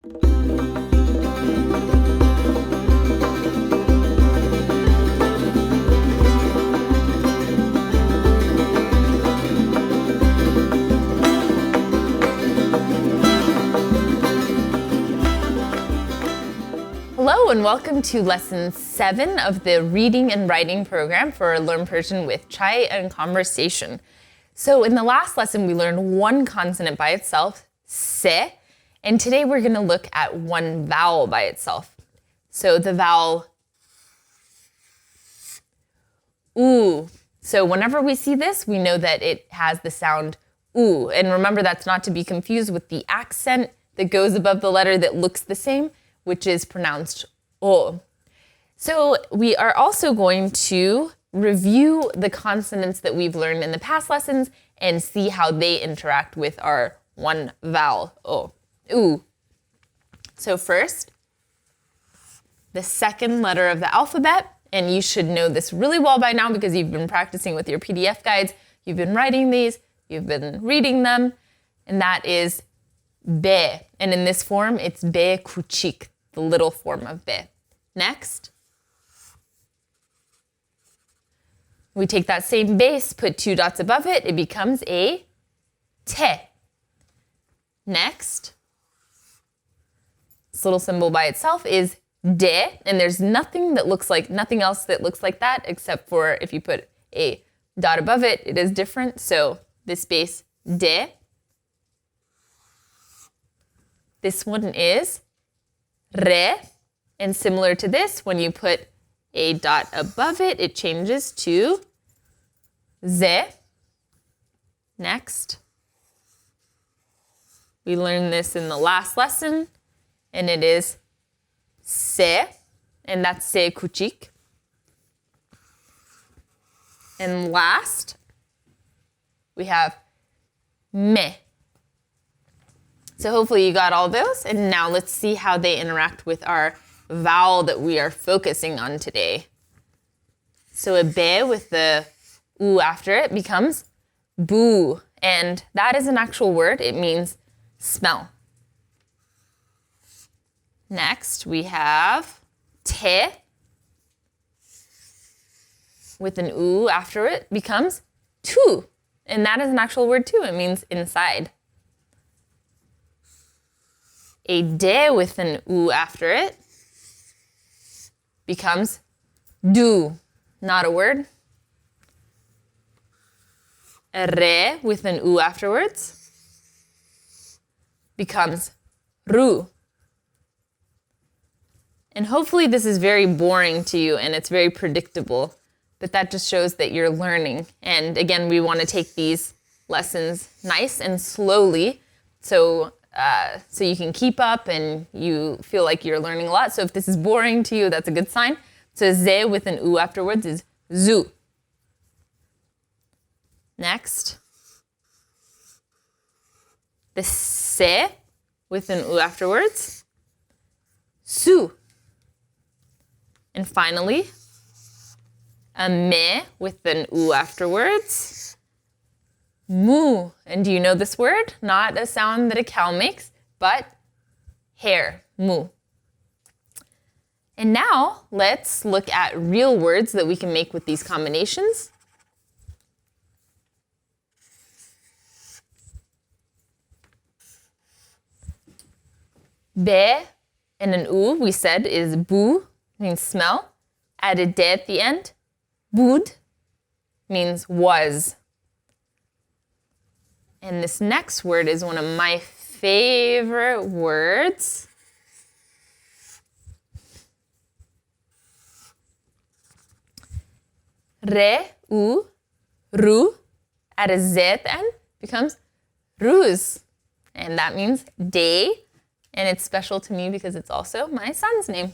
Hello and welcome to lesson 7 of the reading and writing program for Learn Persian with Chai and Conversation. So in the last lesson we learned one consonant by itself, se, and today we're going to look at one vowel by itself. So the vowel oo. So whenever we see this, we know that it has the sound oo. And remember, that's not to be confused with the accent that goes above the letter that looks the same, which is pronounced o. So we are also going to review the consonants that we've learned in the past lessons and see how they interact with our one vowel, o, oo. So first, the second letter of the alphabet, and you should know this really well by now because you've been practicing with your PDF guides, you've been writing these, you've been reading them, and that is be. And in this form, it's be kuchik, the little form of be. Next, we take that same base, put 2 dots above it, it becomes a te. Next, this little symbol by itself is de, and there's nothing else that looks like that except for if you put a dot above it, it is different. So this base de. This one is re, and similar to this, when you put a dot above it, it changes to ze. Next, we learned this in the last lesson, and it is se, and that's se kuchik. And last, we have me. So hopefully you got all those, and now let's see how they interact with our vowel that we are focusing on today. So a be with the oo after it becomes boo, and that is an actual word. It means smell. Next, we have te with an oo after it becomes tu, and that is an actual word too. It means inside. A de with an oo after it becomes do, not a word. A re with an oo afterwards becomes ru. And hopefully this is very boring to you and it's very predictable, but that just shows that you're learning. And again, we want to take these lessons nice and slowly so you can keep up and you feel like you're learning a lot. So if this is boring to you, that's a good sign. So ze with an oo afterwards is zu. Next, the se with an oo afterwards, su. And finally, a me with an oo afterwards, mu. And do you know this word? Not a sound that a cow makes, but hair, mu. And now let's look at real words that we can make with these combinations. Be and an oo, we said, is bu, means smell. Add a de at the end. Bud means was. And this next word is one of my favorite words. Re, u, ru, add a z at the end, becomes ruz. And that means day. And it's special to me because it's also my son's name.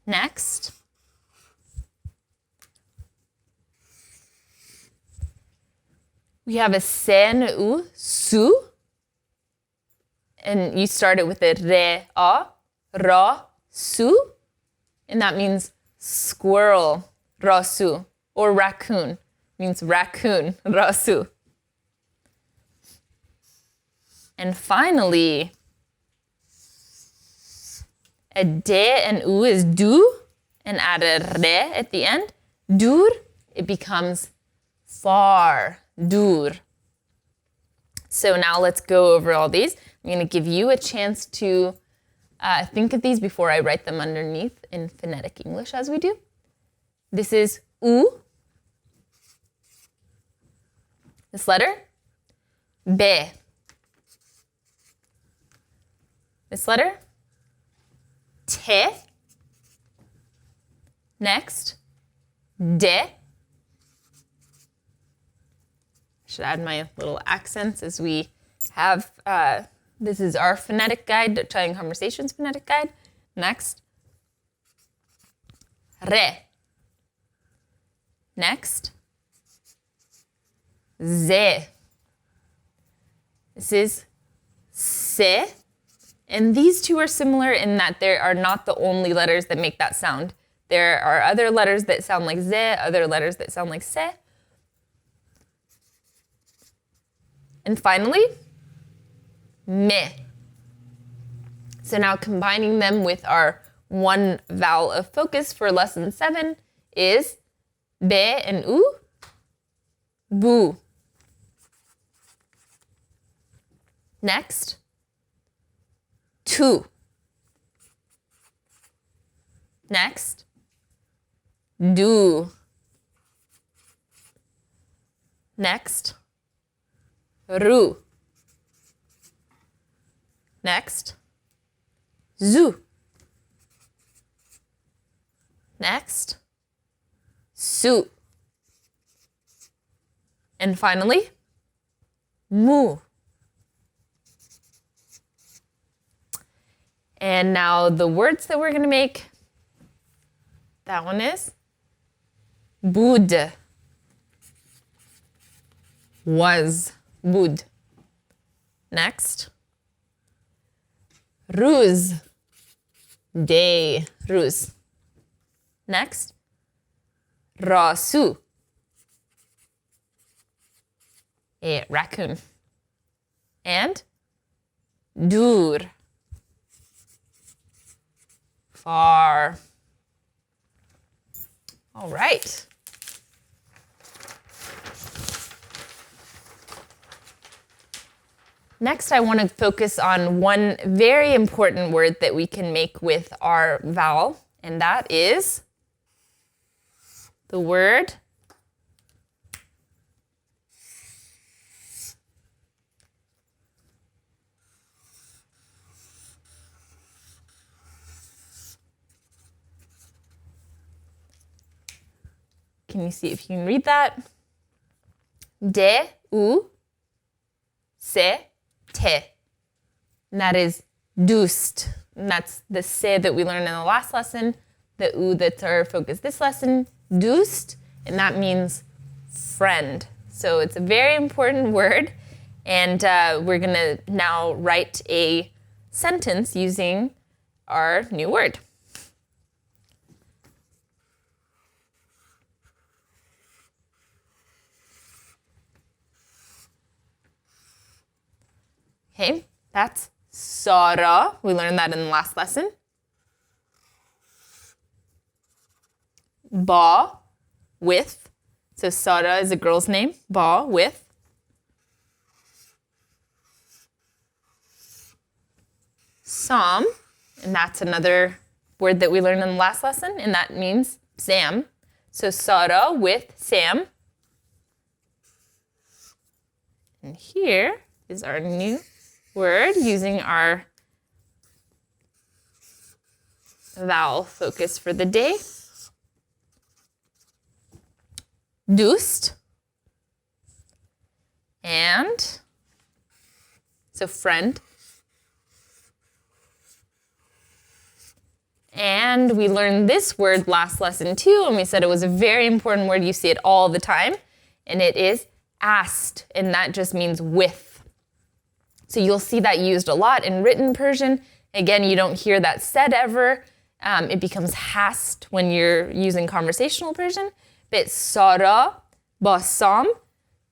Next, we have a se and a u, su. And you start it with a re, a, ra, su. And that means squirrel, rasu, or raccoon, means raccoon, rasu. And finally, a D and U is du, and add a re at the end. Dur, it becomes far, dur. So now let's go over all these. I'm going to give you a chance to think of these before I write them underneath in phonetic English as we do. This is U. This letter, B. This letter, T. Next, D. I should add my little accents as we have, this is our phonetic guide, Italian Conversations phonetic guide. Next, Re. Next, Z. This is Se. And these two are similar in that they are not the only letters that make that sound. There are other letters that sound like ze, other letters that sound like se. And finally, me. So now combining them with our one vowel of focus for lesson 7 is be and u, bu. Next, tu. Next, do. Next, ru. Next, zu. Next, su. And finally, mu. And now the words that we're going to make, that one is bud. Was, bud. Next, ruz. Day, ruz. Next, rasu. A raccoon. And dur. Far. All right. Next, I want to focus on one very important word that we can make with our vowel, and that is the word Can you see if you can read that? De, u, se, te. And that is dust. And that's the se that we learned in the last lesson. The u that's our focus this lesson, dust, and that means friend. So it's a very important word. And we're going to now write a sentence using our new word. Okay, that's Sara. We learned that in the last lesson. Ba, with. So Sara is a girl's name. Ba, with. Sam, and that's another word that we learned in the last lesson, and that means Sam. So Sara with Sam. And here is our new word using our vowel focus for the day. Dust. And so friend. And we learned this word last lesson too, and we said it was a very important word. You see it all the time, and it is ast, and that just means with. So you'll see that used a lot in written Persian. Again, you don't hear that said ever. It becomes hast when you're using conversational Persian. But Sara, ba Sam,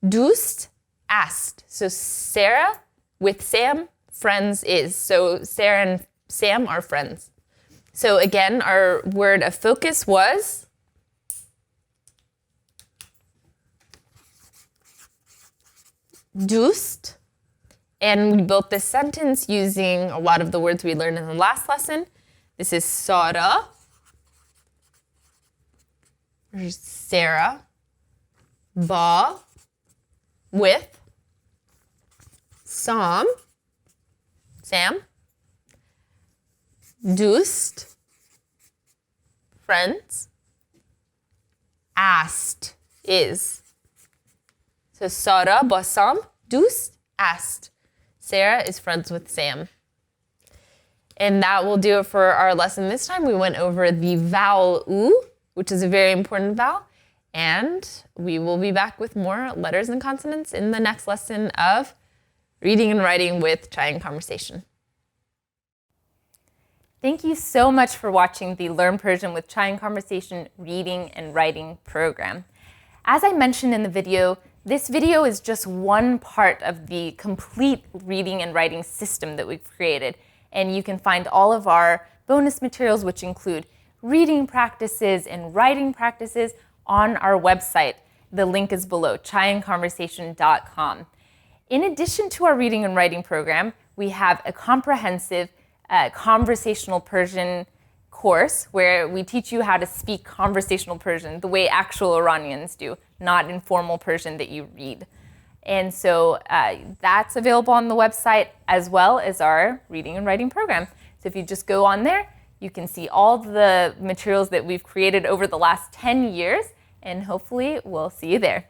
dust, ast. So Sarah with Sam, friends is. So Sarah and Sam are friends. So again, our word of focus was dost. And we built this sentence using a lot of the words we learned in the last lesson. This is Sara, Sarah, ba, with, Sam, dost, friends, asked, is. So Sara, ba, Sam, dost, asked. Sarah is friends with Sam. And that will do it for our lesson this time. We went over the vowel U, which is a very important vowel. And we will be back with more letters and consonants in the next lesson of reading and writing with Chai and Conversation. Thank you so much for watching the Learn Persian with Chai and Conversation reading and writing program. As I mentioned in the video, this video is just one part of the complete reading and writing system that we've created. And you can find all of our bonus materials, which include reading practices and writing practices, on our website. The link is below, chaiandconversation.com. In addition to our reading and writing program, we have a comprehensive conversational Persian course where we teach you how to speak conversational Persian the way actual Iranians do, not informal Persian that you read. And so that's available on the website, as well as our reading and writing program. So if you just go on there, you can see all the materials that we've created over the last 10 years, and hopefully we'll see you there.